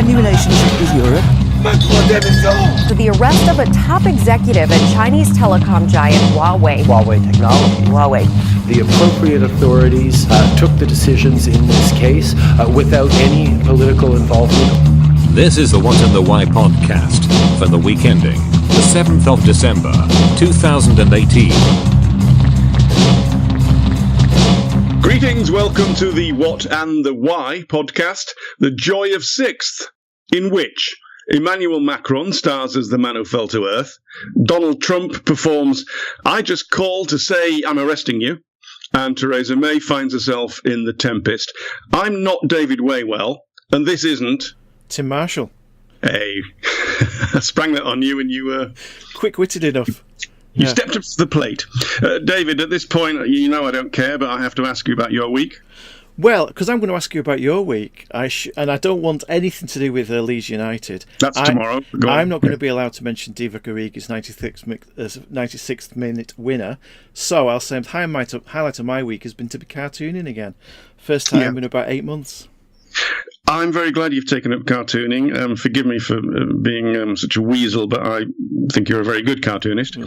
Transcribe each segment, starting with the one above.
friendly relationship with Europe. For the arrest of a top executive at Chinese telecom giant Huawei. Huawei technology. Huawei. The appropriate authorities took the decisions in this case without any political involvement. This is the What and the Why podcast for the week ending the 7th of December, 2018. Greetings, welcome to the What and the Why podcast, the joy of sixth, in which Emmanuel Macron stars as the man who fell to earth, Donald Trump performs I Just Called to Say I'm Arresting You, and Theresa May finds herself in The Tempest. I'm not David Waywell, and this isn't Tim Marshall. Hey, I sprang that on you and you were quick-witted enough. You stepped up to the plate. David, at this point, you know I don't care, but I have to ask you about your week. Well, because I'm going to ask you about your week, and I don't want anything to do with Leeds United. That's tomorrow. I'm not going to be allowed to mention Divock Origi's 96th minute winner, so I'll say the highlight of my week has been to be cartooning again. First time in about 8 months. I'm very glad you've taken up cartooning. Forgive me for being such a weasel, but I think you're a very good cartoonist.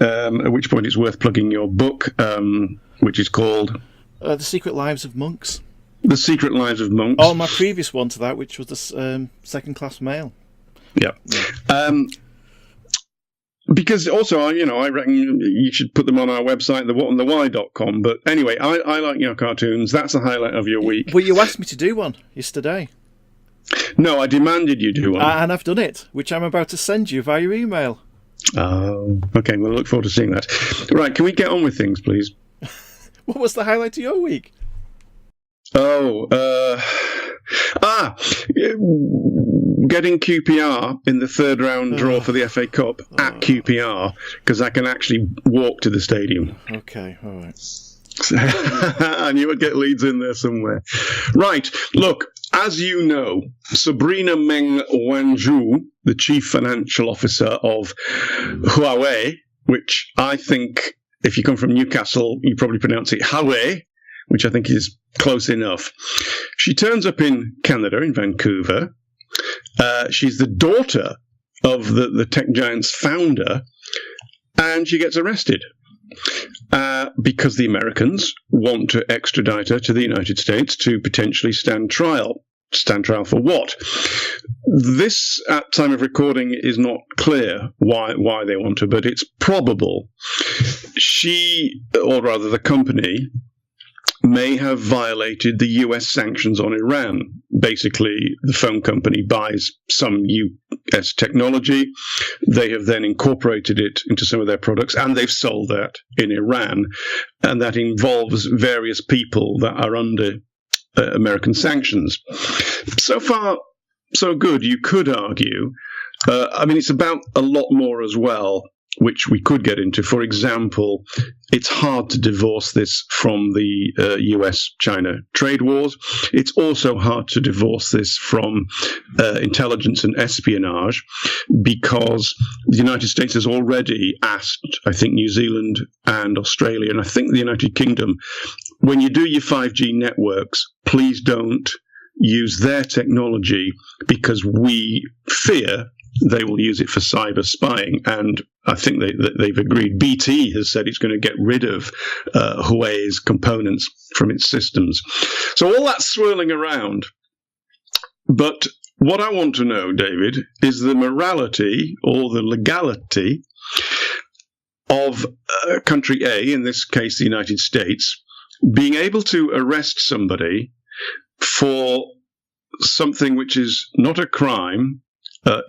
At which point it's worth plugging your book, which is called The Secret Lives of Monks. The Secret Lives of Monks. Oh, my previous one to that, which was the Second Class Mail. Yeah. Because also, I reckon you should put them on our website, thewhatandthewhy.com. But anyway, I like your cartoons. That's the highlight of your week. Well, you asked me to do one yesterday. No, I demanded you do one. And I've done it, which I'm about to send you via email. Oh, okay. We'll look forward to seeing that. Right, can we get on with things, please? What was the highlight of your week? Getting QPR in the third round draw for the FA Cup at QPR, because I can actually walk to the stadium. Okay, all right. I knew I'd get Leeds in there somewhere. Right, look, as you know, Sabrina Meng Wanzhou, the chief financial officer of Huawei, which I think, if you come from Newcastle, you probably pronounce it Huawei, which I think is close enough. She turns up in Canada, in Vancouver. She's the daughter of the tech giant's founder, and she gets arrested because the Americans want to extradite her to the United States to potentially stand trial. Stand trial for what? This, at time of recording, is not clear why they want her, but it's probable. She, or rather the company, may have violated the US sanctions on Iran. Basically, the phone company buys some US technology. They have then incorporated it into some of their products, and they've sold that in Iran. And that involves various people that are under American sanctions. So far, so good, you could argue. It's about a lot more as well, which we could get into. For example, it's hard to divorce this from the US-China trade wars. It's also hard to divorce this from intelligence and espionage, because the United States has already asked, I think, New Zealand and Australia, and I think the United Kingdom, when you do your 5G networks, please don't use their technology, because we fear they will use it for cyber spying. And I think they've agreed. BT has said it's going to get rid of Huawei's components from its systems. So all that's swirling around. But what I want to know, David, is the morality or the legality of country A, in this case the United States, being able to arrest somebody for something which is not a crime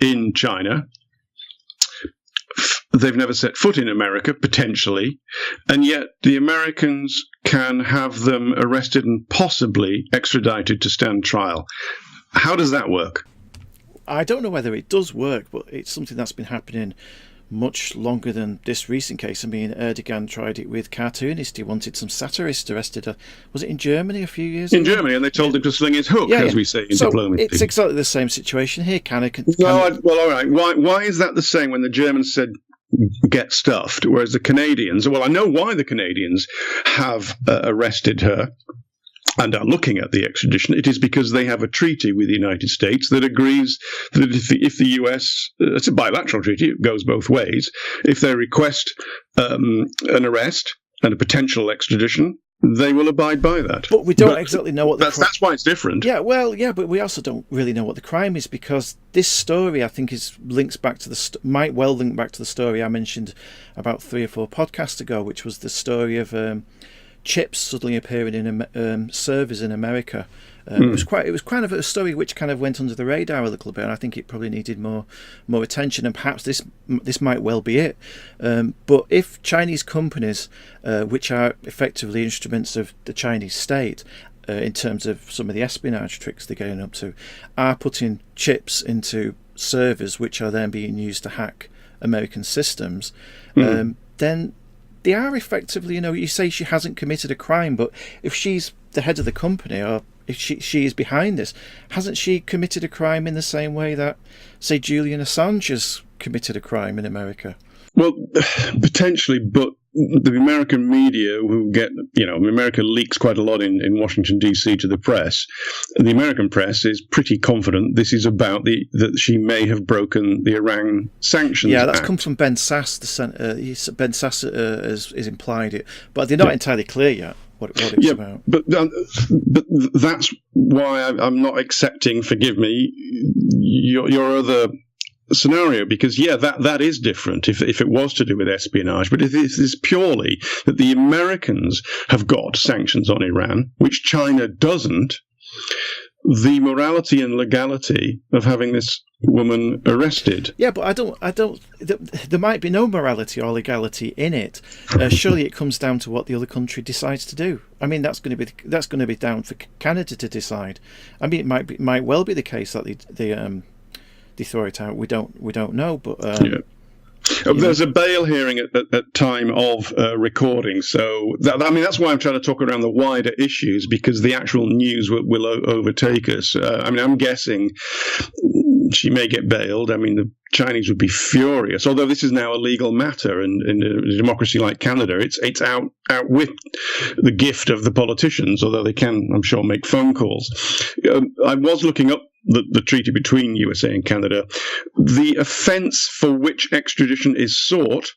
in China. They've never set foot in America, potentially, and yet the Americans can have them arrested and possibly extradited to stand trial. How does that work? I don't know whether it does work, but it's something that's been happening much longer than this recent case. I mean, Erdogan tried it with cartoonists. He wanted some satirists arrested. Was it in Germany a few years ago? In Germany, and they told him to sling his hook, as we say in diplomacy. It's exactly the same situation here. Well, all right. Why is that the same when the Germans said get stuffed, whereas the Canadians, well, I know why the Canadians have arrested her. and are looking at the extradition, it is because they have a treaty with the United States that agrees that if the US, it's a bilateral treaty, it goes both ways, if they request an arrest and a potential extradition, they will abide by that. But we don't exactly know what that's why it's different. Yeah, well, yeah, but we also don't really know what the crime is, because this story, I think, links back to might well link back to the story I mentioned about 3 or 4 podcasts ago, which was the story of chips suddenly appearing in servers in America. It was kind of a story which kind of went under the radar a little bit, and I think it probably needed more attention, and perhaps this might well be it. But if Chinese companies, which are effectively instruments of the Chinese state, in terms of some of the espionage tricks they're getting up to, are putting chips into servers which are then being used to hack American systems, then they are effectively, you say she hasn't committed a crime, but if she's the head of the company, or if she is behind this, hasn't she committed a crime in the same way that, say, Julian Assange has committed a crime in America? Well, potentially, but the American media, who get, America leaks quite a lot in Washington, D.C. to the press. The American press is pretty confident this is about that she may have broken the Iran sanctions Yeah, that's Act. come from Ben Sass. Ben Sass has implied it, but they're not entirely clear yet what it's about. But that's why I'm not accepting, forgive me, your other scenario, because that is different if it was to do with espionage. But if it is purely that the Americans have got sanctions on Iran, which China doesn't, the morality and legality of having this woman arrested. Yeah, but I don't. There might be no morality or legality in it. Surely it comes down to what the other country decides to do. I mean, that's going to be down for Canada to decide. I mean, it might well be the case that they throw it out. We don't know, but there's a bail hearing at time of recording, so that's why I'm trying to talk around the wider issues, because the actual news will overtake us. I'm guessing she may get bailed. I mean, the Chinese would be furious, although this is now a legal matter, and in a democracy like Canada, it's out with the gift of the politicians, although they can, I'm sure, make phone calls. I was looking up the treaty between USA and Canada. The offence for which extradition is sought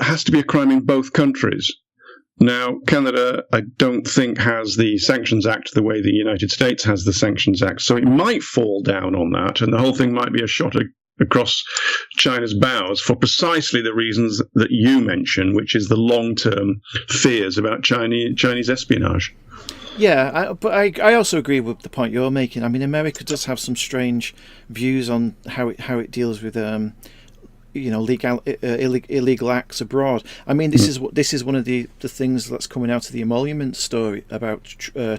has to be a crime in both countries. Now, Canada, I don't think, has the Sanctions Act the way the United States has the Sanctions Act, so it might fall down on that, and the whole thing might be a shot across China's bows for precisely the reasons that you mentioned, which is the long-term fears about Chinese espionage. Yeah, but I also agree with the point you're making. I mean, America does have some strange views on how it deals with illegal acts abroad. I mean, this is one of the things that's coming out of the emolument story about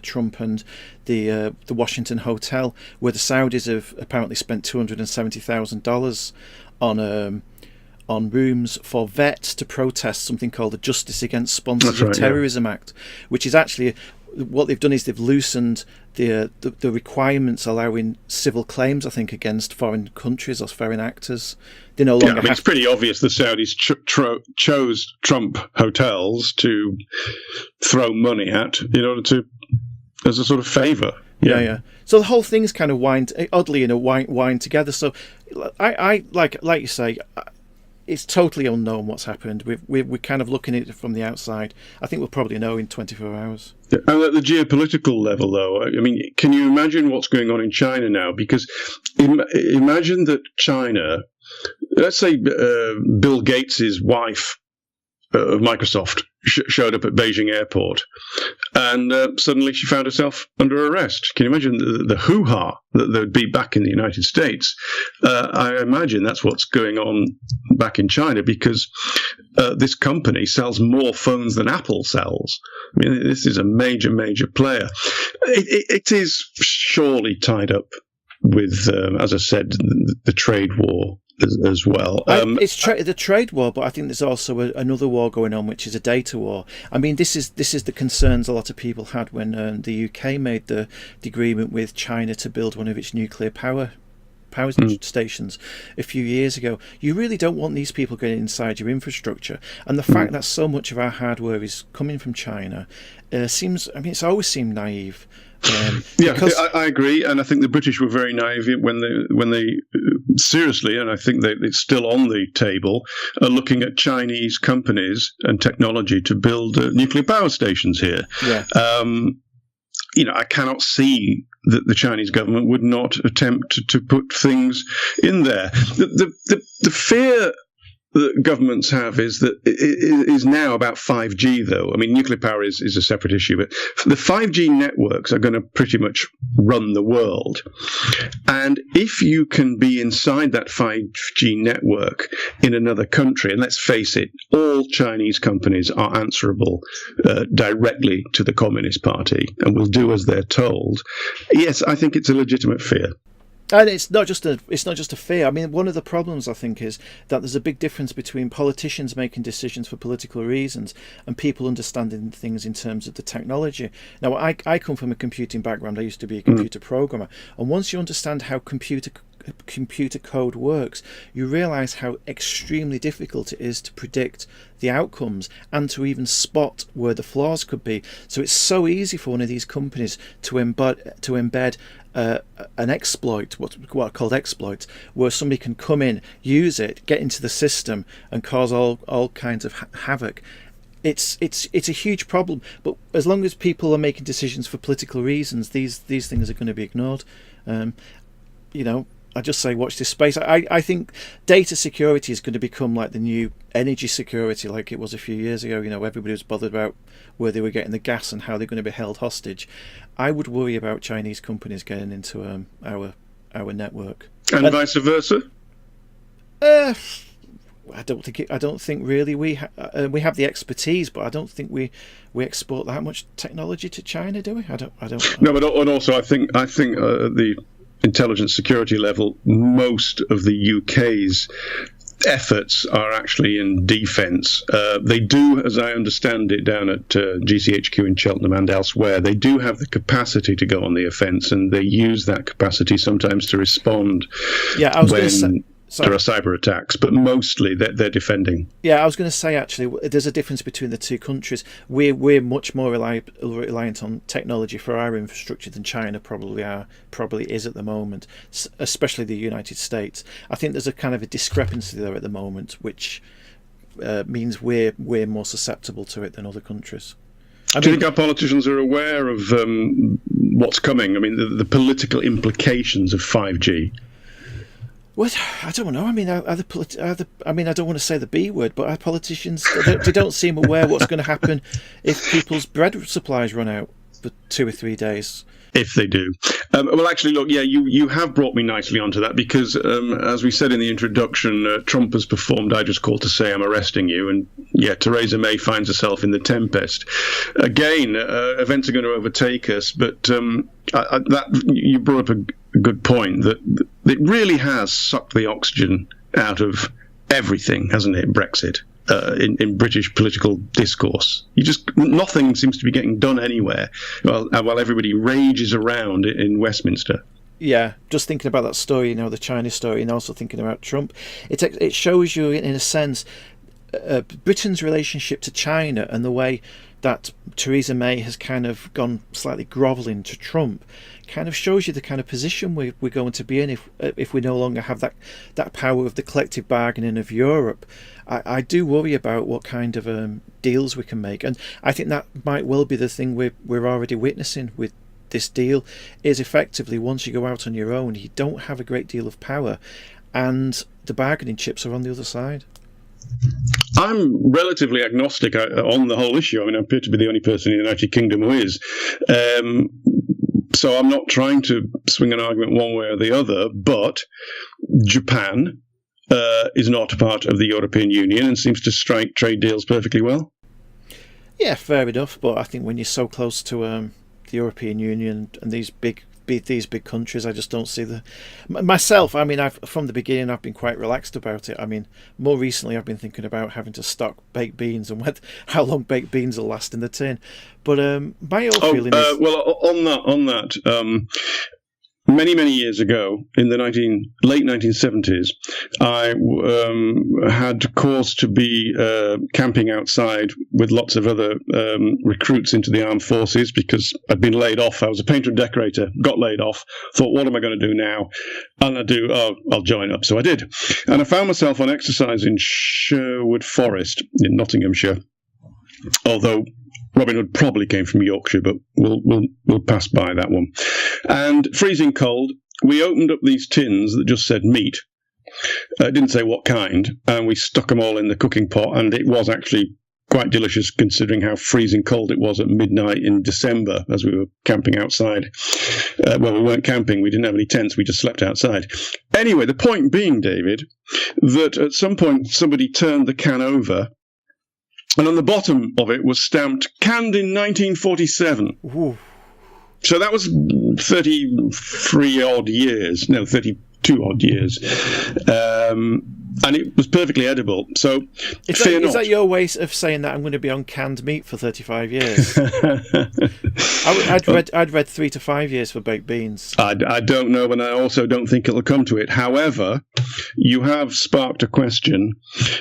Trump and the Washington hotel, where the Saudis have apparently spent $270,000 on rooms for vets to protest something called the Justice Against Sponsors of Terrorism Act, which is actually what they've done is they've loosened the requirements allowing civil claims, I think, against foreign countries or foreign actors. They no longer it's pretty obvious the Saudis chose Trump hotels to throw money at in order to, as a sort of favour. Yeah. So the whole thing's kind of wind together. So I like you say, it's totally unknown what's happened. We're kind of looking at it from the outside. I think we'll probably know in 24 hours. And at the geopolitical level, though, I mean, can you imagine what's going on in China now? Because imagine that China, let's say Bill Gates' wife of Microsoft showed up at Beijing airport, and suddenly she found herself under arrest. Can you imagine the hoo-ha that there'd be back in the United States? I imagine that's what's going on back in China, because this company sells more phones than Apple sells. I mean, this is a major, major player. It is surely tied up with, as I said, the trade war as well. It's the trade war, but I think there's also another war going on, which is a data war. I mean, this is the concerns a lot of people had when the UK made the agreement with China to build one of its nuclear power power stations a few years ago. You really don't want these people getting inside your infrastructure. And the fact that so much of our hardware is coming from China it's always seemed naive. I agree, and I think the British were very naive when they seriously, and I think it's still on the table, are looking at Chinese companies and technology to build nuclear power stations here. Yeah. I cannot see that the Chinese government would not attempt to put things in there. The fear that governments have is now about 5G, though. I mean, nuclear power is a separate issue, but the 5G networks are going to pretty much run the world. And if you can be inside that 5G network in another country, and let's face it, all Chinese companies are answerable directly to the Communist Party and will do as they're told. Yes, I think it's a legitimate fear. And it's not just a fear. I mean, one of the problems, I think, is that there's a big difference between politicians making decisions for political reasons and people understanding things in terms of the technology. Now, I come from a computing background. I used to be a computer programmer, and once you understand how computer code works, you realize how extremely difficult it is to predict the outcomes and to even spot where the flaws could be. So it's so easy for one of these companies to embed an exploit, what are called exploits, where somebody can come in, use it, get into the system, and cause all kinds of havoc. It's a huge problem. But as long as people are making decisions for political reasons, these things are going to be ignored. I just say watch this space. I think data security is going to become like the new energy security, like it was a few years ago. Everybody was bothered about where they were getting the gas and how they're going to be held hostage. I would worry about Chinese companies getting into our network, and vice versa. I don't think really we have the expertise, but I don't think we export that much technology to China, do we? I don't. No, but and also I think the intelligence security level, most of the UK's efforts are actually in defence. They do, as I understand it, down at GCHQ in Cheltenham and elsewhere, they do have the capacity to go on the offence, and they use that capacity sometimes to respond when there are cyber attacks, but mostly they're defending. Yeah, I was going to say, actually, there's a difference between the two countries. We're much more reliant on technology for our infrastructure than China probably is at the moment, especially the United States. I think there's a kind of a discrepancy there at the moment, which means we're more susceptible to it than other countries. Do you think our politicians are aware of what's coming? I mean, the political implications of 5G? Well, I don't know. I mean, I don't want to say the B word, but our politicians, they don't seem aware what's going to happen if people's bread supplies run out for 2 or 3 days. If they do. Well, actually, look, you have brought me nicely onto that because, as we said in the introduction, Trump has performed I Just Called to Say I'm Arresting You, and Theresa May finds herself in the tempest. Again, events are going to overtake us, but you brought up a good point, that it really has sucked the oxygen out of everything, hasn't it, Brexit? In British political discourse, nothing seems to be getting done anywhere, while everybody rages around in Westminster. Yeah, just thinking about that story, the China story, and also thinking about Trump, it shows you, in a sense, Britain's relationship to China and the way that Theresa May has kind of gone slightly grovelling to Trump, kind of shows you the kind of position we're going to be in if we no longer have that power of the collective bargaining of Europe. I do worry about what kind of deals we can make, and I think that might well be the thing we're already witnessing with this deal. Is effectively, once you go out on your own, you don't have a great deal of power, and the bargaining chips are on the other side. I'm relatively agnostic on the whole issue. I mean, I appear to be the only person in the United Kingdom who is. So I'm not trying to swing an argument one way or the other, but Japan is not part of the European Union and seems to strike trade deals perfectly well. Yeah, fair enough. But I think when you're so close to the European Union and these big countries, I just don't see myself. I mean, from the beginning I've been quite relaxed about it. I mean, more recently I've been thinking about having to stock baked beans and how long baked beans will last in the tin. But my own feeling is... Well, on that, many years ago, in the late 1970s, I had cause to be camping outside with lots of other recruits into the armed forces because I'd been laid off. I was a painter and decorator, got laid off, thought, what am I going to do now? And I'll join up. So I did. And I found myself on exercise in Sherwood Forest in Nottinghamshire, although Robin Hood probably came from Yorkshire, but we'll pass by that one. And freezing cold, we opened up these tins that just said meat. It didn't say what kind, and we stuck them all in the cooking pot, and it was actually quite delicious considering how freezing cold it was at midnight in December as we were camping outside. Well, we weren't camping, we didn't have any tents, we just slept outside. Anyway, the point being, David, that at some point somebody turned the can over, and on the bottom of it was stamped, canned in 1947. Ooh. So that was 32 odd years. And it was perfectly edible. So, Is that your way of saying that I'm going to be on canned meat for 35 years? I'd read 3 to 5 years for baked beans. I don't know, and I also don't think it'll come to it. However, you have sparked a question.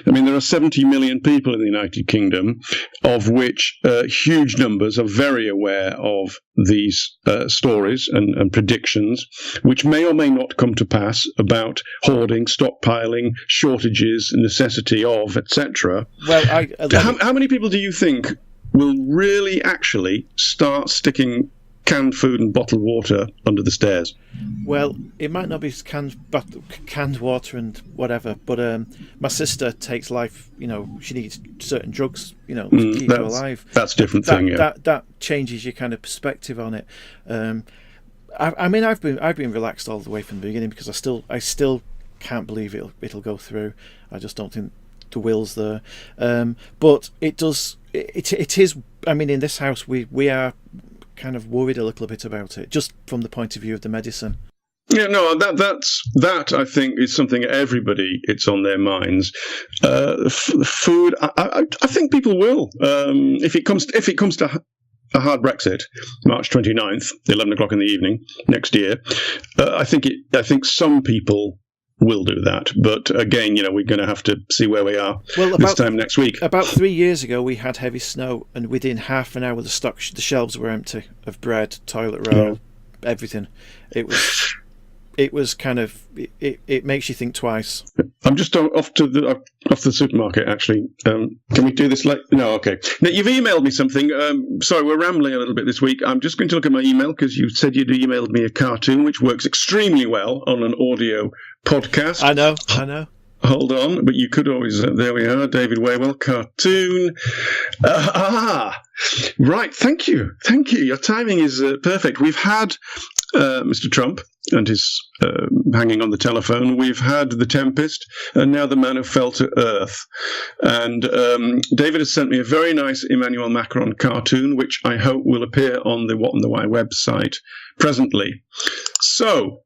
I mean, there are 70 million people in the United Kingdom, of which huge numbers are very aware of these stories and predictions, which may or may not come to pass about hoarding, stockpiling, shortages, necessity of, etc. Well, how many people do you think will really actually start sticking canned food and bottled water under the stairs? Well, it might not be canned water and whatever, but my sister takes life. She needs certain drugs. To keep her alive. That's a different thing. Yeah. That changes your kind of perspective on it. I've been relaxed all the way from the beginning because I still can't believe it'll go through. I just don't think the will's there. But it does. It is. I mean, in this house, we are kind of worried a little bit about it, just from the point of view of the medicine. Yeah, no, that I think is something it's on their minds. Food, I think people will. If it comes to a hard Brexit, March 29th, 11 o'clock in the evening next year, I think some people will do that. But again, we're going to have to see where we are this time next week. About 3 years ago, we had heavy snow, and within half an hour, the shelves were empty of bread, toilet roll, everything. It was kind of it makes you think twice. I'm just off to the supermarket. Actually, can we do this? No, okay. Now you've emailed me something. Sorry, we're rambling a little bit this week. I'm just going to look at my email because you said you'd emailed me a cartoon, which works extremely well on an audio podcast. I know. Hold on, but you could always. There we are, David Waywell cartoon. Right. Thank you. Your timing is perfect. We've had Mr. Trump and his hanging on the telephone. We've had the Tempest, and now the man who fell to earth. And David has sent me a very nice Emmanuel Macron cartoon, which I hope will appear on the What and the Why website presently. So,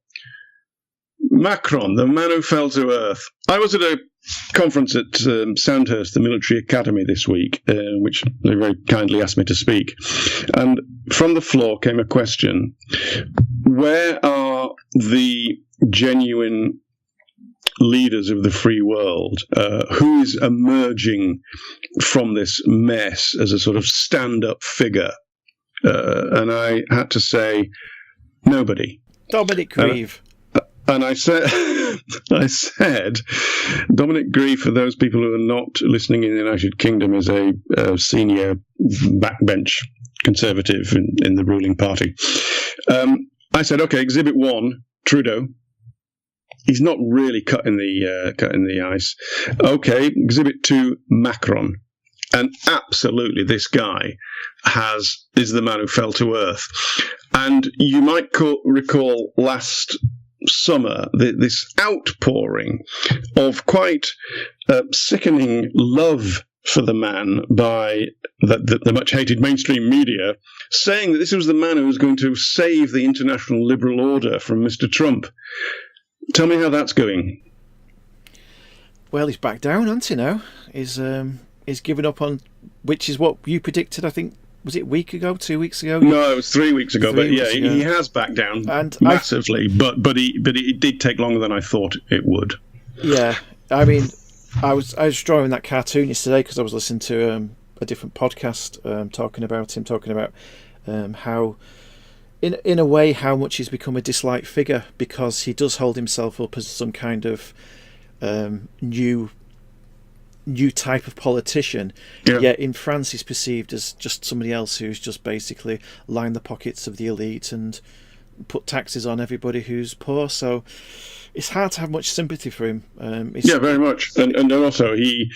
Macron, the man who fell to earth. I was at a conference at Sandhurst, the military academy, this week, which they very kindly asked me to speak. And from the floor came a question: where are the genuine leaders of the free world? Who is emerging from this mess as a sort of stand-up figure? And I had to say, nobody. Dominic Grieve. And I said, Dominic Grieve, for those people who are not listening in the United Kingdom, is a senior backbench Conservative in the ruling party. I said, okay, Exhibit 1, Trudeau. He's not really cut in the ice. Okay, Exhibit 2, Macron. And absolutely, this guy is the man who fell to earth. And you might recall last summer this outpouring of quite sickening love for the man by the much-hated mainstream media, saying that this was the man who was going to save the international liberal order from Mr. Trump. Tell me how that's going. Well, he's back down, hasn't he, now? He's given up on, which is what you predicted, I think, was it a week ago, 2 weeks ago? No, it was 3 weeks ago. But yeah, ago. he has backed down And massively. But it did take longer than I thought it would. Yeah, I mean, I was drawing that cartoon yesterday because I was listening to a different podcast talking about how, in a way, how much he's become a disliked figure because he does hold himself up as some kind of new type of politician. Yeah. Yet in France, he's perceived as just somebody else who's just basically lined the pockets of the elite and put taxes on everybody who's poor. So it's hard to have much sympathy for him. Yeah, very much. And also he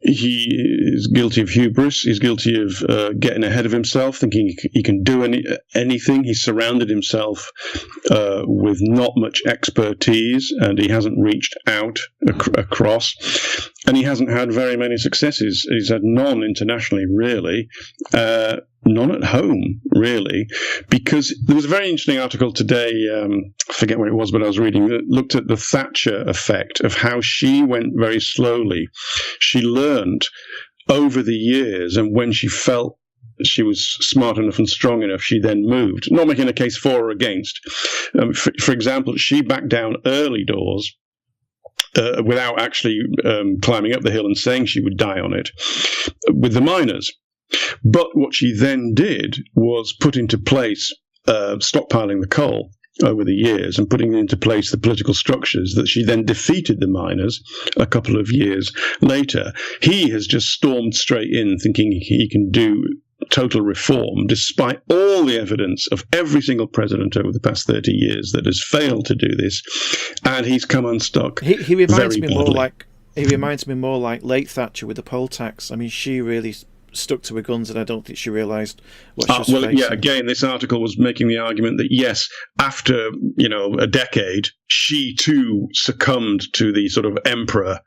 is guilty of hubris. He's guilty of getting ahead of himself, thinking he can do anything. He's surrounded himself with not much expertise, and he hasn't reached out across. And he hasn't had very many successes. He's had none internationally, really. None at home, really, because there was a very interesting article today, I forget where it was, but I was reading, that looked at the Thatcher effect of how she went very slowly. She learned over the years, and when she felt she was smart enough and strong enough, she then moved, not making a case for or against. For example, she backed down early doors, without actually climbing up the hill and saying she would die on it, with the miners. But what she then did was put into place stockpiling the coal over the years and putting into place the political structures that she then defeated the miners a couple of years later. He has just stormed straight in thinking he can do total reform, despite all the evidence of every single president over the past 30 years that has failed to do this, and he's come unstuck. He reminds me badly. more like late Thatcher with the poll tax. I mean, she really stuck to her guns, and I don't think she realised what she was facing. Yeah, again, this article was making the argument that yes, after a decade, she too succumbed to the sort of emperor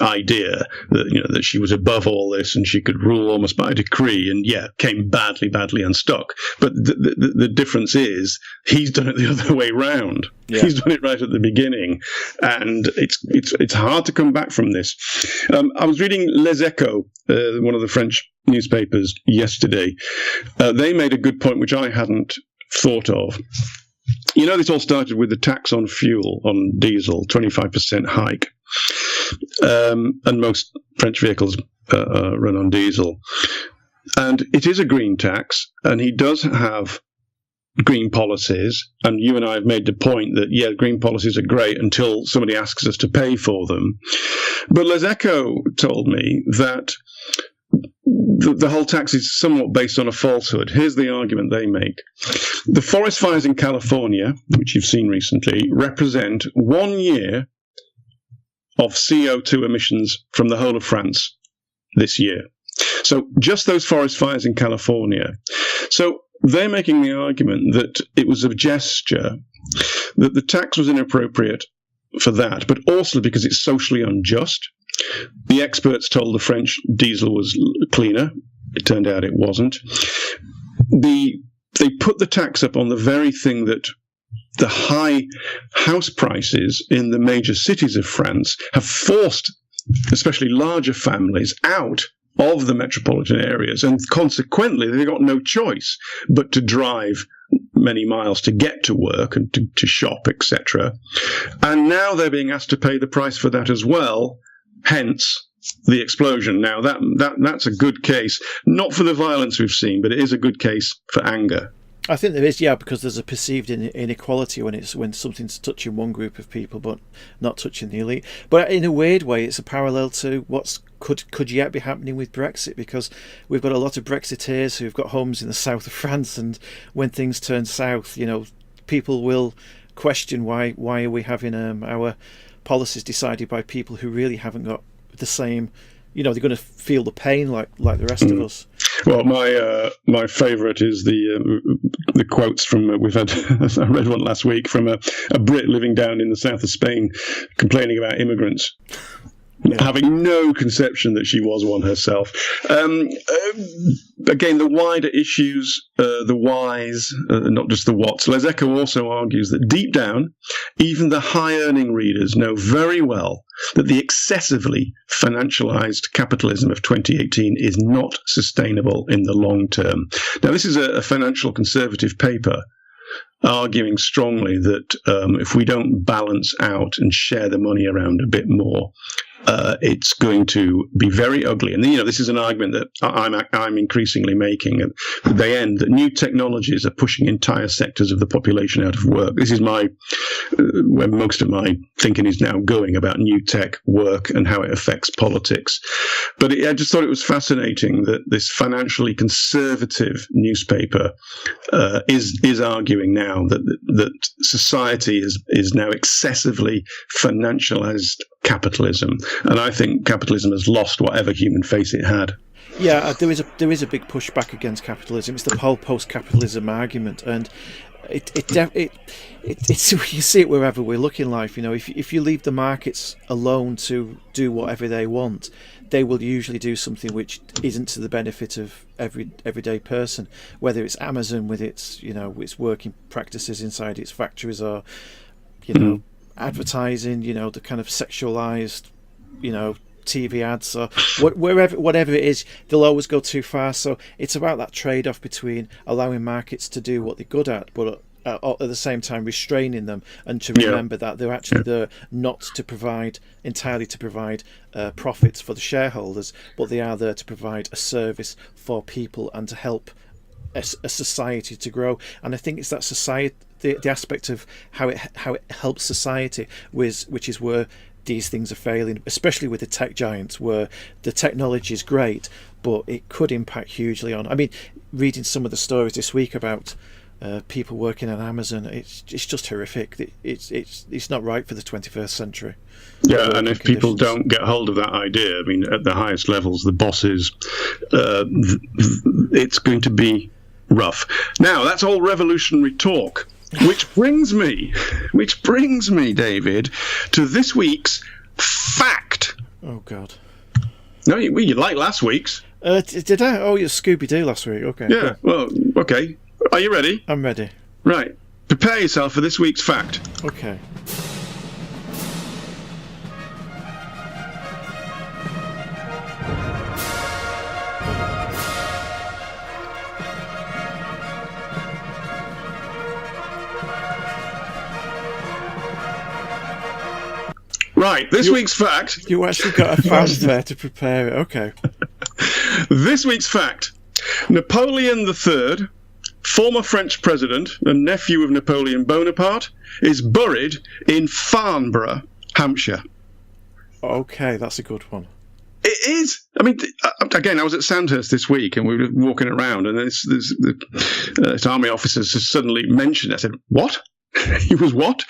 idea that that she was above all this and she could rule almost by decree, and came badly unstuck. But the difference is he's done it the other way round. Yeah. He's done it right at the beginning, and it's hard to come back from this. I was reading Les Echos, one of the French newspapers, yesterday. They made a good point which I hadn't thought of. This all started with the tax on fuel, on diesel, 25% hike. And most French vehicles run on diesel. And it is a green tax, and he does have green policies. And you and I have made the point that, green policies are great until somebody asks us to pay for them. But Les Echos told me that the whole tax is somewhat based on a falsehood. Here's the argument they make. The forest fires in California, which you've seen recently, represent 1 year of CO2 emissions from the whole of France this year. So just those forest fires in California. So they're making the argument that it was a gesture, that the tax was inappropriate for that, but also because it's socially unjust. The experts told the French diesel was cleaner. It turned out it wasn't. They put the tax up on the very thing that the high house prices in the major cities of France have forced, especially larger families, out of the metropolitan areas, and consequently they've got no choice but to drive many miles to get to work and to shop, etc. And now they're being asked to pay the price for that as well, hence the explosion. Now that's a good case, not for the violence we've seen, but it is a good case for anger. I think there is, because there's a perceived inequality when something's touching one group of people but not touching the elite. But in a weird way, it's a parallel to what's could yet be happening with Brexit, because we've got a lot of Brexiteers who've got homes in the south of France, and when things turn south, people will question why are we having our policies decided by people who really haven't got the same. They're going to feel the pain like the rest of us. Well, my favourite is the quotes from I read one last week from a Brit living down in the south of Spain, complaining about immigrants, having no conception that she was one herself. again, the wider issues, the whys, not just the whats. Lezeko also argues that deep down, even the high-earning readers know very well that the excessively financialized capitalism of 2018 is not sustainable in the long term. Now, this is a financial conservative paper arguing strongly that if we don't balance out and share the money around a bit more, it's going to be very ugly. And, this is an argument that I'm increasingly making at the end, that new technologies are pushing entire sectors of the population out of work. This is where most of my thinking is now going about new tech work and how it affects politics. But I just thought it was fascinating that this financially conservative newspaper is arguing now that society is now excessively financialized capitalism, and I think capitalism has lost whatever human face it had. Yeah, there is a big pushback against capitalism. It's the whole post-capitalism argument, and it's you see it wherever we look in life. If you leave the markets alone to do whatever they want, they will usually do something which isn't to the benefit of everyday person. Whether it's Amazon with its its working practices inside its factories, or advertising, the kind of sexualized, TV ads, or whatever it is, they'll always go too far. So it's about that trade-off between allowing markets to do what they're good at, but at the same time restraining them, and to remember that they're actually there not to provide profits for the shareholders, but they are there to provide a service for people and to help a society to grow. And I think it's that society, the aspect of how it helps society, which is where these things are failing, especially with the tech giants, where the technology is great, but it could impact hugely on. I mean, reading some of the stories this week about people working on Amazon, it's just horrific. It's not right for the 21st century. Yeah, and if people don't get hold of that idea, I mean, at the highest levels, the bosses, it's going to be rough. Now, that's all revolutionary talk. Which brings me, David, to this week's fact. Oh, God. No, you like last week's. Did I? Oh, you're Scooby-Doo last week. Okay. Yeah, well, okay. Are you ready? I'm ready. Right. Prepare yourself for this week's fact. Okay. Right, this week's fact. You actually got a fanfare to prepare it. Okay. This week's fact. Napoleon III, former French president and nephew of Napoleon Bonaparte, is buried in Farnborough, Hampshire. Okay, that's a good one. It is. I mean, again, I was at Sandhurst this week and we were walking around, and this army officers just suddenly mentioned it. I said, what? He was what?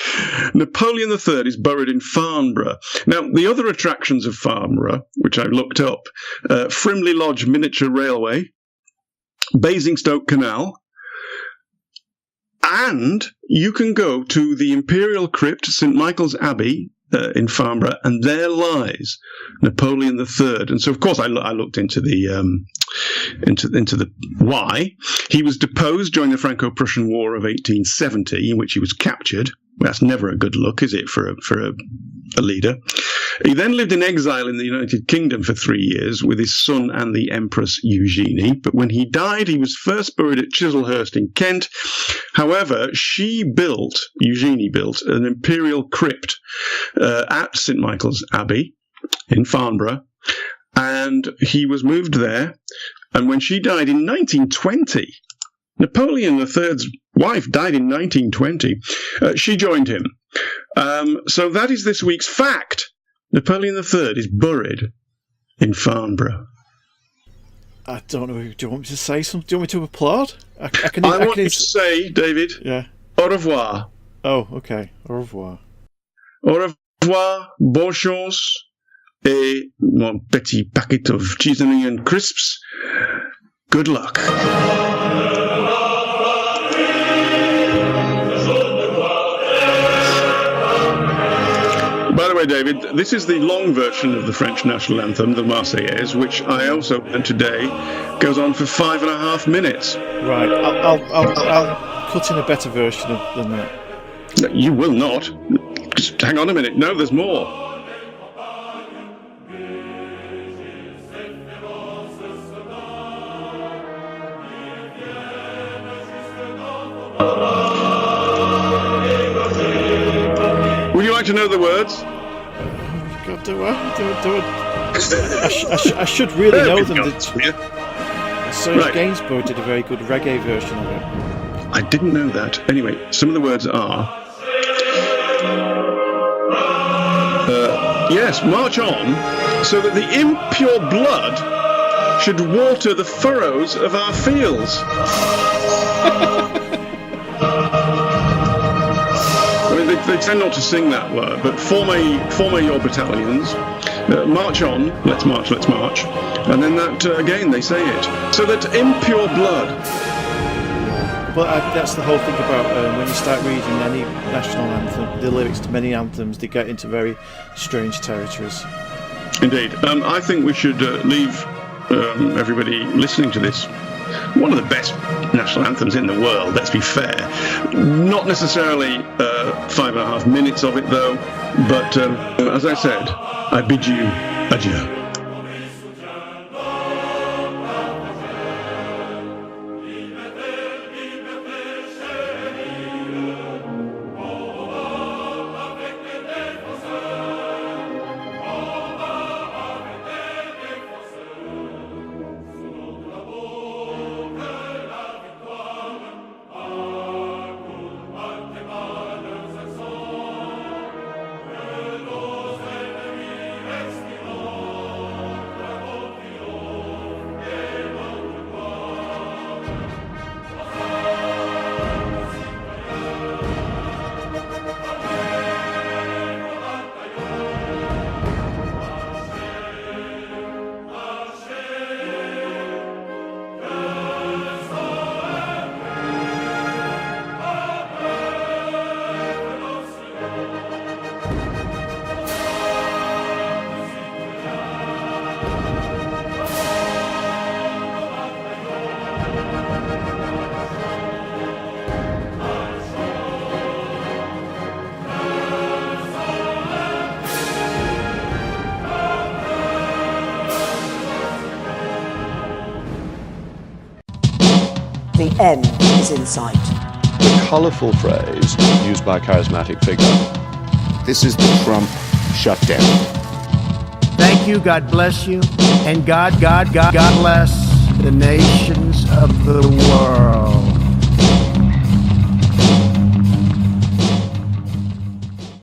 Napoleon III is buried in Farnborough. Now, the other attractions of Farnborough, which I looked up, Frimley Lodge Miniature Railway, Basingstoke Canal, and you can go to the Imperial Crypt, St Michael's Abbey, in Farnborough, and there lies Napoleon III. And so, of course, I looked into the why. He was deposed during the Franco-Prussian War of 1870, in which he was captured. That's never a good look, is it, for a leader? He then lived in exile in the United Kingdom for 3 years with his son and the Empress Eugenie. But when he died, he was first buried at Chislehurst in Kent. However, Eugenie built an imperial crypt at St Michael's Abbey in Farnborough, and he was moved there. And when she died in 1920, Napoleon III's wife died in 1920, she joined him. So that is this week's fact. Napoleon III is buried in Farnborough. I don't know. Do you want me to say something? Do you want me to applaud? I want you to say, David, au revoir. Oh, okay. Au revoir. Au revoir, bonne chance, et mon petit packet of seasoning and crisps. Good luck. By the way, David, this is the long version of the French national anthem, the Marseillaise, which I also learned today goes on for 5.5 minutes. Right, I'll cut in a better version than that. No, you will not. Just hang on a minute. No, there's more. Would you like to know the words? God, do I? I should really know them. Serge Right. Gainsbourg did a very good reggae version of it. I didn't know that. Anyway, some of the words are... yes, march on, so that the impure blood should water the furrows of our fields. I mean, they tend not to sing that word, but form your battalions, march on, let's march, and then that, again, they say it, so that impure blood... But that's the whole thing about when you start reading any national anthem, the lyrics to many anthems, they get into very strange territories. Indeed. I think we should leave everybody listening to this. One of the best national anthems in the world, let's be fair. Not necessarily 5.5 minutes of it, though, but as I said, I bid you adieu. The end is in sight. The colourful phrase used by a charismatic figure. This is the Trump shutdown. Thank you, God bless you, and God bless the nations of the world.